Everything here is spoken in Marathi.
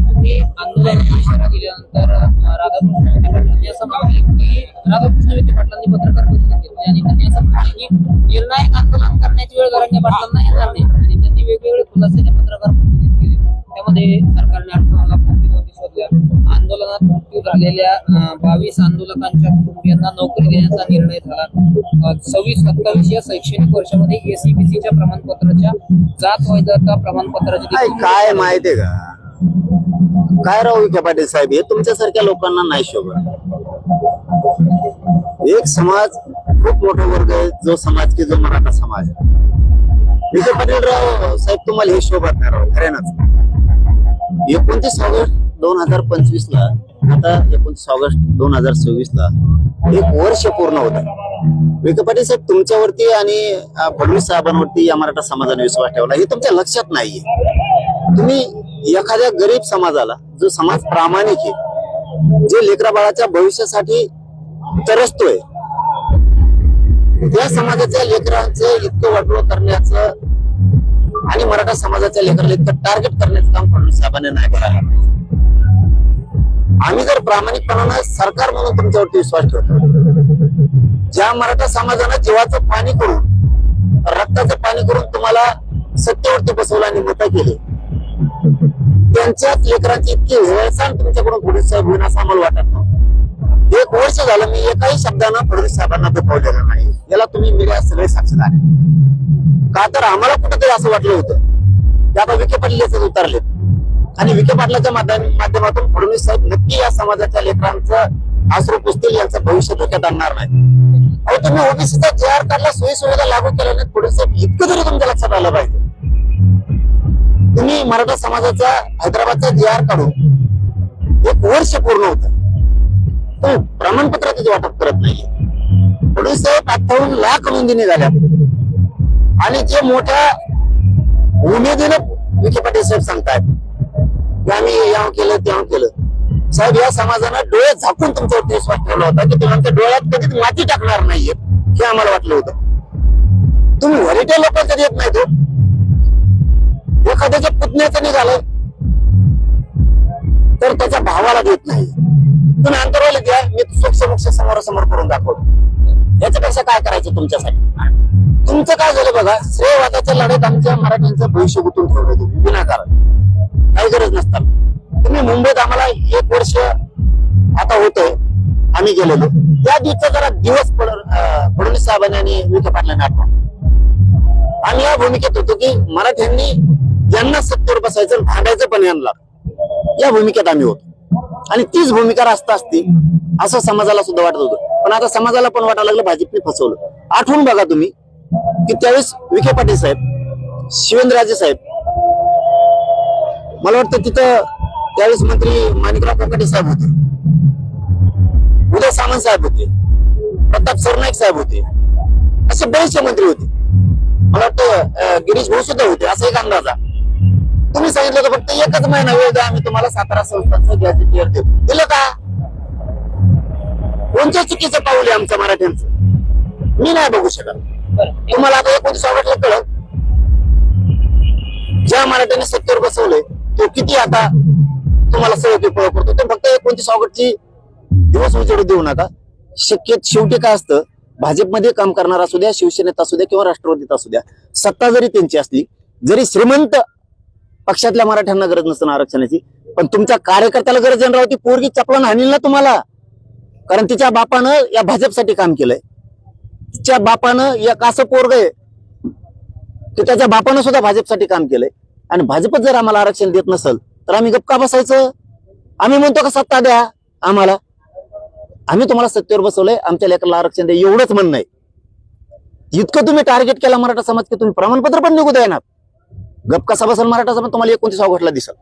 तुम्ही आंदोलनाची इशारा दिल्यानंतर राधाकृष्ण पाटलांनी असं म्हटले की राधाकृष्ण विखे पाटलांनी पत्रकार परिषद घेतली आणि त्यांनी असं म्हटलं की निर्णायक आंदोलन करण्याची वेळ गरांगे पाटलांना येणार नाही आणि त्यांनी वेगवेगळे खुलासे पत्रकार परिषदेत केले. त्यामध्ये सरकारने 18 लाख कोटी नोटीस शोधल्या, आंदोलनात मृत्यू झालेल्या 22 आंदोलकांच्या कुटुंबियांना नोकरी देण्याचा निर्णय झाला. 26-27 या शैक्षणिक वर्षामध्ये एसीबीसीच्या प्रमाणपत्राच्या जात वैधता प्रमाणपत्राचे काय माहितीये का काय राव विखे पाटील साहेब, हे तुमच्यासारख्या लोकांना नाही शोभत. एक समाज खूप मोठा वर्ग आहे, जो समाज की जो मराठा समाज आहे. विखे पाटील राव साहेब तुम्हाला हे शोभत नाही राव, खऱ्यानच. 29 ऑगस्ट 2025 ला, आता 29 ऑगस्ट 2026 ला 1 वर्ष पूर्ण होत आहे. विखे पाटील साहेब तुमच्यावरती आणि फडणवीस साहेबांवरती या मराठा समाजाने विश्वास ठेवला हे तुमच्या लक्षात नाहीये. तुम्ही एखाद्या गरीब समाजाला, जो समाज प्रामाणिक आहे, जे लेकरा बाळाच्या भविष्यासाठी तरसतोय, त्या समाजाच्या लेकरांचं इतकं वाटोळं करण्याचं आणि मराठा समाजाच्या लेकराला इतकं टार्गेट करण्याचं काम फडणवीस साहेबांनी नाही करायला पाहिजे. आम्ही जर प्रामाणिकपणानं सरकार म्हणून तुमच्यावरती विश्वास ठेवतो, ज्या मराठा समाजानं जीवाचं पाणी करून, रक्ताचं पाणी करून तुम्हाला सत्तेवरती बसवलं आणि मतं केले, त्यांच्याच लेकरांची इतकी हेळसांड तुमच्याकडून फडणवीस साहेब होईन असं आम्हाला वाटत नव्हतं. 1 वर्ष झालं मी एकाही शब्दानं फडणवीस साहेबांना दुखावलेलं नाही. याला तुम्ही मीडिया सगळे साक्षीदार आहे. का तर आम्हाला कुठेतरी असं वाटलं होतं की आता विखे पाटील याच उतरले आणि विखे पाटलाच्या माध्यमातून फडणवीस साहेब नक्की या समाजाच्या लेकरांचं आसरू पुसतील, यांचं भविष्य धोक्यात आणणार नाही. अहो तुम्ही ओबीसीचा JR काढला, सोयी सुविधा लागू केल्या नाहीत. फडणवीस साहेब इतकं तरी तुमच्या लक्षात आलं पाहिजे. तुम्ही मराठा समाजाचा हैदराबादचा JR काढून 1 वर्ष पूर्ण होत, तुम्ही प्रमाणपत्राचं वाटप करत नाहीये. फडणवीस साहेब 58 लाख नोंदी निघाल्या आणि जे मोठ्या उमेदीनं विखे पाटील साहेब सांगतायत की आम्ही याव केलं त्याव केलं. साहेब या समाजानं डोळे झाकून तुमच्यावरती विश्वास ठेवला होता की तुमच्या डोळ्यात कधीच माती टाकणार नाहीये, हे आम्हाला वाटलं होतं. तुम्ही व्हॅलिटी लोकांच्या देत नाही. तो एखाद्याच्या पुतण्याचं निघालं तर त्याच्या भावाला देत नाही. तुम्ही अंतरवाले द्या, मी समक्ष समोरासमोर करून दाखवतो. याच्यापेक्षा काय करायचं तुमच्यासाठी? तुमचं काय झालं बघा, श्रेयवादाच्या लढ्यात आमच्या मराठ्यांचं भविष्य गुंतून ठेवलं तुम्ही विनाकारण, काही गरज नसताना. तुम्ही मुंबईत आम्हाला 1 वर्ष आता होतंय आम्ही गेलेलो, त्या दिवसाचा जरा दिवस फडणवीस साहेबांनी आणि विखे पाटलांनी आठवण. आम्ही या भूमिकेत होतो की मराठ्यांनी यांना सत्तेवर बसायचं, भांडायचं पण यांना, या भूमिकेत आम्ही होतो. आणि तीच भूमिका रास्त असती असं समाजाला सुद्धा वाटत होतं. पण आता समाजाला पण वाटायला लागलं भाजपने फसवलं. आठवून बघा तुम्ही की त्यावेळेस विखे पाटील साहेब, शिवेंद्रराजे साहेब, मला वाटतं तिथं त्यावेळेस मंत्री माणिकराव कोकाटे साहेब होते, उदय सामंत साहेब होते, प्रताप सरनाईक साहेब होते, असे बरेचसे मंत्री होते. मला वाटतं गिरीश भाऊ सुद्धा होते, असा एक अंदाजा. तुम्ही सांगितलं होतं फक्त 1च महिना वेळ द्या, आम्ही तुम्हाला 17 संस्थांचं गॅझेटियर देऊ. दिलं का? कोणत्या चुकीचं पाऊल आहे आमच्या मराठ्यांचं? मी नाही बघू शकत. तुम्हाला आता 29 ऑगस्टला कळत, ज्या मराठ्याने सत्तेवर बसवलंय तो किती आता तुम्हाला सहयोगी पळ करतो. तो फक्त 29 ऑगस्टची दिवस उजेड देऊ नका. शेवटी काय असतं, भाजपमध्ये काम करणारा असू द्या, शिवसेनेत असू द्या किंवा राष्ट्रवादीत असू द्या, सत्ता जरी त्यांची असली, जरी श्रीमंत पक्षातल्या मराठ्यांना गरज नसतं आरक्षणाची, पण तुमच्या कार्यकर्त्याला गरज येणार होती. पोरगी चपलान हाणील ना तुम्हाला, कारण तिच्या बापानं या भाजपसाठी काम केलंय. तिच्या बापानं एक असं पोरग आहे की त्याच्या बापानं सुद्धा भाजपसाठी काम केलंय. आणि भाजपच जर आम्हाला आरक्षण देत नसेल तर आम्ही गप्पा बसायचं? आम्ही म्हणतो का सत्ता द्या आम्हाला, आम्ही तुम्हाला सत्तेवर बसवलंय, आमच्या लेकराला आरक्षण द्या, एवढंच म्हणणं आहे. इतकं तुम्ही टार्गेट केला मराठा समाज की तुम्ही प्रमाणपत्र पण निघू देणार. गप कसा बसेल मराठा समाज तुम्हाला 29 ऑगस्टला दिसेल.